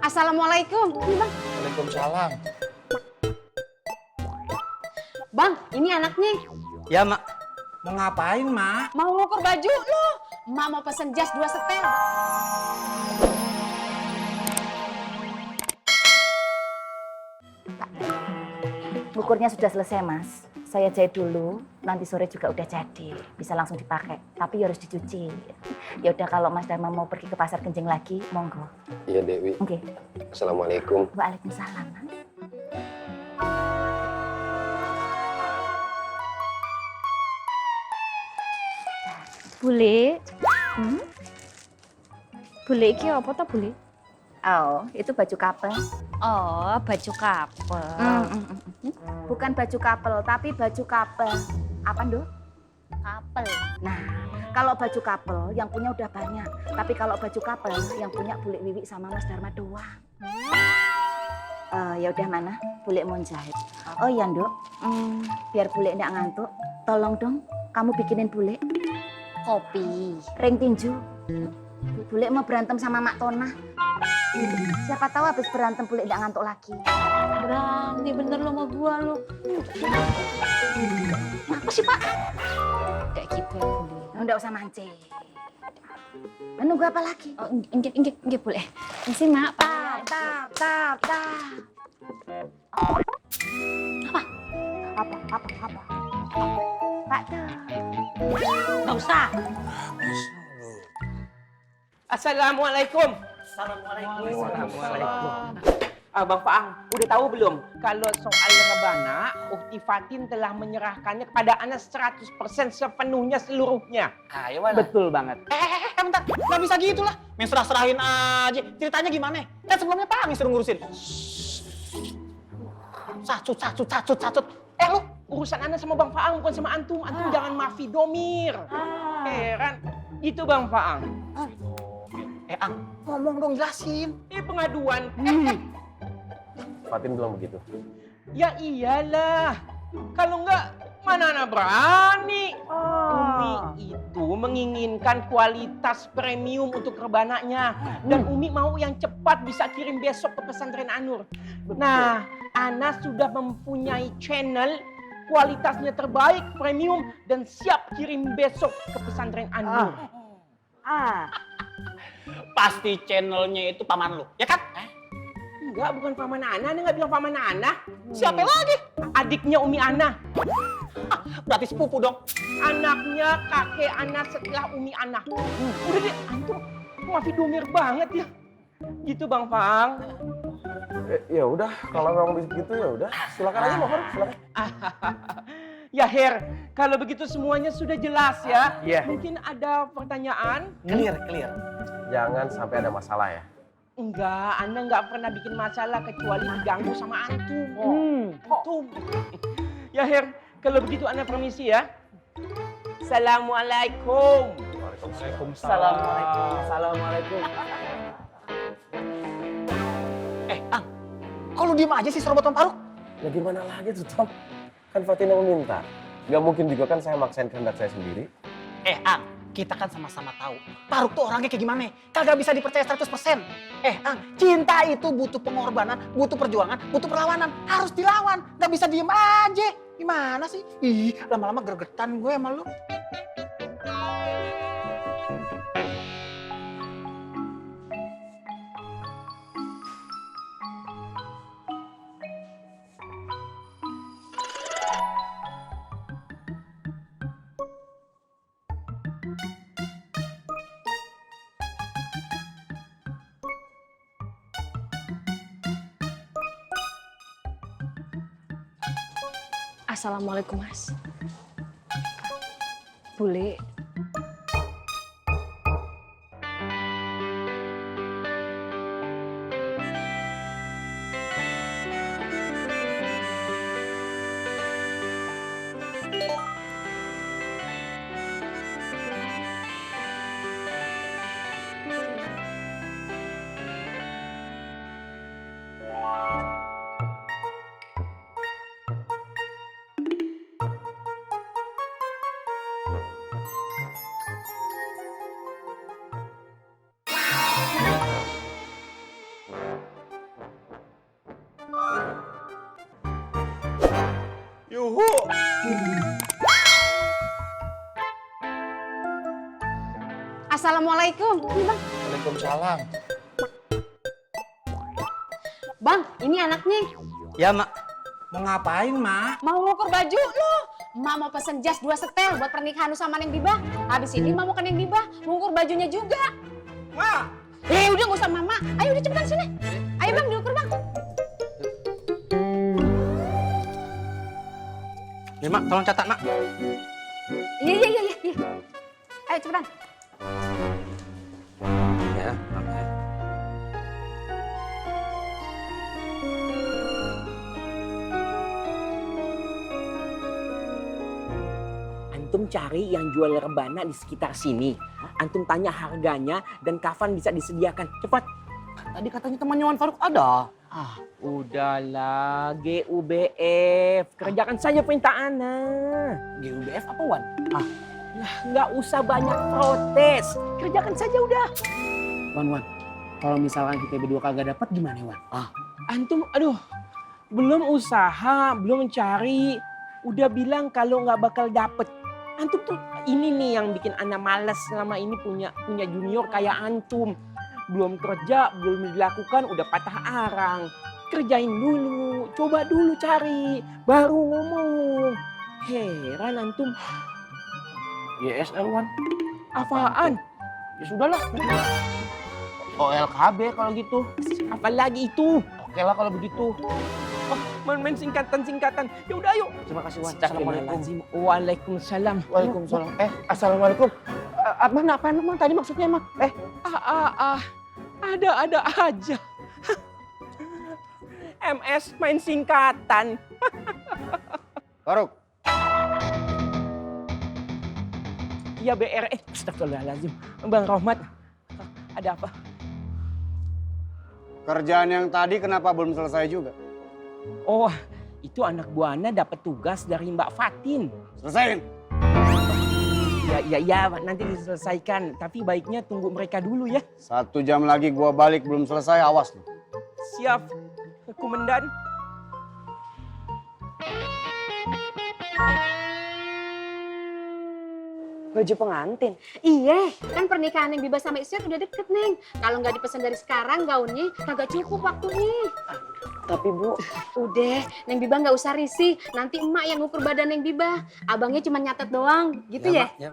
Assalamualaikum. Ini Bang. Waalaikumsalam. Bang, ini anaknya. Ya, Mak. Mau ngapain, Mak? Mau ngukur baju lu. Emak mau pesen jas 2 setel. Ukurnya sudah selesai, Mas. Saya jahit dulu, nanti sore juga udah jadi. Bisa langsung dipakai, tapi harus dicuci. Ya udah kalau Mas Dharma mau pergi ke pasar Genjing lagi, monggo. Iya, Dewi. Oke. Assalamualaikum. Waalaikumsalam, Mas. Bule. Bule iki apa ta, Bule? Oh, itu baju couple. Oh, baju couple. Bukan baju couple, tapi baju couple. Apa, Nduk? Couple. Nah, kalau baju couple yang punya udah banyak. Tapi kalau baju couple yang punya Bule Wiwi sama Mas Dharma doang. Ya udah mana? Bule mau jahit. Oh iya, Nduk. Biar Bule nggak ngantuk, tolong dong kamu bikinin Bule Kopi. ring tinju. Bule mau berantem sama Mak Tona. Siapa tahu habis berantem Bule nggak ngantuk lagi. Berani bener lo sama gua lo. Apa sih, Pak? Kayak gitu ya, Bule. Nggak usah mancing. Menunggu apa lagi? Oh, enggak Bule. Ini Mak, Pak. Tap. Apa? Pak tuh. Nggak usah. Assalamualaikum. Waalaikumsalam. Bang Faang, udah tahu belum? Kalau soal rebana, Ukti Fatin telah menyerahkannya kepada Ana 100% sepenuhnya seluruhnya. Ayo, mana? Betul banget. Bentar, nggak bisa gitu lah. Main serah-serahin aja. Ceritanya gimana? Kan sebelumnya Pak Amin suruh ngurusin. Sacut. Lu urusan Ana sama Bang Faang bukan sama Antum. Antum jangan mafi domir. Heran. Itu Bang Faang. Ang, ngomong dong, jelasin. Pengaduan. Fatin bilang begitu. Ya iyalah. Kalau enggak, mana Ana berani. Umi itu menginginkan kualitas premium untuk rebananya. Dan Umi mau yang cepat bisa kirim besok ke pesantren Anur. Nah, Ana sudah mempunyai channel kualitasnya terbaik, premium, dan siap kirim besok ke pesantren Anur. Pasti channelnya itu paman lu, ya kan? Enggak, bukan paman Ana nggak bilang paman Ana. Siapa lagi? Adiknya Umi Ana. Berarti sepupu dong. Anaknya kakek Ana setelah Umi Ana. Udah deh, Antum mafi domir banget ya. Gitu Bang Fang. Ya udah, kalau memang begitu ya udah. Silakan aja, Mohon. Silakan. Ya Her, kalau begitu semuanya sudah jelas ya. Iya. Mungkin ada pertanyaan? Clear. Jangan sampai ada masalah ya. Enggak, Ana nggak pernah bikin masalah kecuali diganggu sama Antum. Antum. Ya Her, kalau begitu Ana permisi ya. Assalamualaikum. Assalamualaikum. Ang, kok lu diem aja sih serobot Tom Faruk? Ya gimana lagi tuh, Tom? Kan Fatin yang meminta. Gak mungkin juga kan saya maksain kehendak saya sendiri. Ang, kita kan sama-sama tahu. Faruk tuh orangnya kayak gimana? Kagak bisa dipercaya 100%. Ang, cinta itu butuh pengorbanan, butuh perjuangan, butuh perlawanan. Harus dilawan, gak bisa diem aja. Gimana sih? Ih, lama-lama gregetan gue sama lu. Assalamualaikum, Mas. Bule. Assalamualaikum. Ini bang. Waalaikumsalam. Bang, ini anaknya. Ya, Mak. Mau ngapain, Mak? Mau ngukur baju lo. Emak mau pesen jas 2 setel buat pernikahan lu sama Neng Bibah. Habis ini emak mau ke Neng Bibah, ngukur bajunya juga. Mak! Udah nggak usah mama. Ayo udah cepetan sini. Ayo bang, diukur bang. Ya, Mak, tolong catat, Mak. Iya. Ayo cepetan. Ya, Mak. Antum cari yang jual rebana di sekitar sini. Antum tanya harganya dan kapan bisa disediakan. Cepat. Tadi katanya temannya Wan Faruk ada. Udahlah, GUBF. Kerjakan saja perintah ana. GUBF apa Wan? Nggak usah banyak protes. Kerjakan saja udah. Wan, kalau misalkan kita berdua kagak dapat gimana Wan? Antum, belum usaha, belum mencari. Udah bilang kalau nggak bakal dapet. Antum tuh ini nih yang bikin ana malas selama ini punya junior kayak antum. Belum kerja, belum dilakukan, udah patah arang. Kerjain dulu, coba dulu cari, baru ngomong. Heran antum. YSL Wan. Apaan? Ya sudahlah. OLKB kalau gitu. Apalagi itu? Oke lah kalau begitu. Main singkatan. Ya udah ayo. Terima kasih Wan. Astagfirullahaladzim. Waalaikumsalam. Waalaikumsalam. Assalamualaikum. Apaan Mang? Tadi maksudnya Mang? Ada aja. MS main singkatan. Faruk. Iya BR. Astagfirullahaladzim. Bang Rohmat. Ada apa? Kerjaan yang tadi kenapa belum selesai juga? Oh, itu anak buah Ana dapat tugas dari Mbak Fatin. Selesain. Ya, nanti diselesaikan. Tapi baiknya tunggu mereka dulu ya. 1 jam lagi gua balik belum selesai, awas lu. Siap, Komandan. Baju pengantin. Iya, kan pernikahan Neng Bibah sama Isyad udah deket Neng. Kalau nggak dipesan dari sekarang gaunnya kagak cukup waktunya. Tapi Bu, Udah, Neng Bibah nggak usah risih. Nanti emak yang ngukur badan Neng Bibah. Abangnya cuma nyatet doang, gitu ya? Mak. Ya.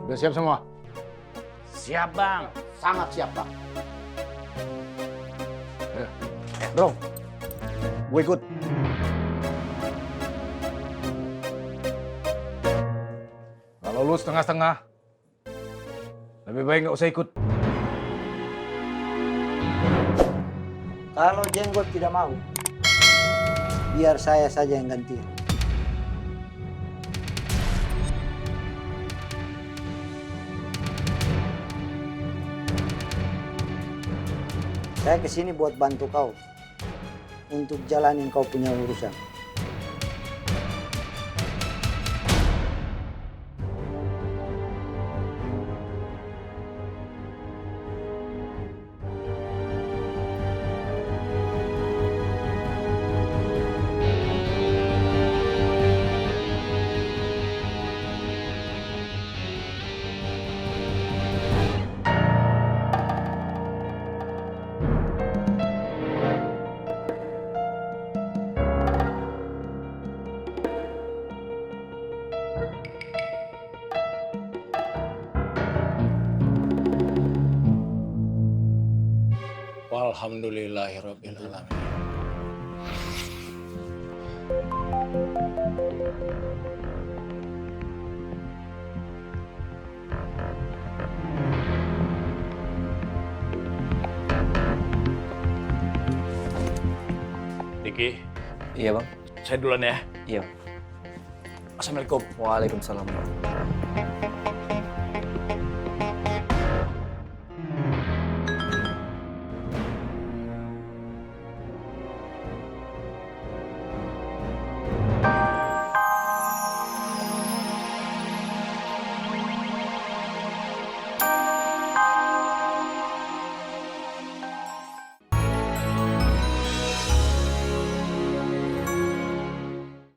Udah siap semua? Siap Bang. Sangat siap Bang. Bro, gue ikut. Kalau lu setengah-setengah, lebih baik nggak usah ikut. Kalau Jenggot tidak mau, biar saya saja yang ganti. Saya kesini buat bantu kau untuk jalanin kau punya urusan. Alhamdulillahirabbil alamin. Diki, Iya bang. saya duluan ya. Iya. Assalamualaikum. Waalaikumsalam.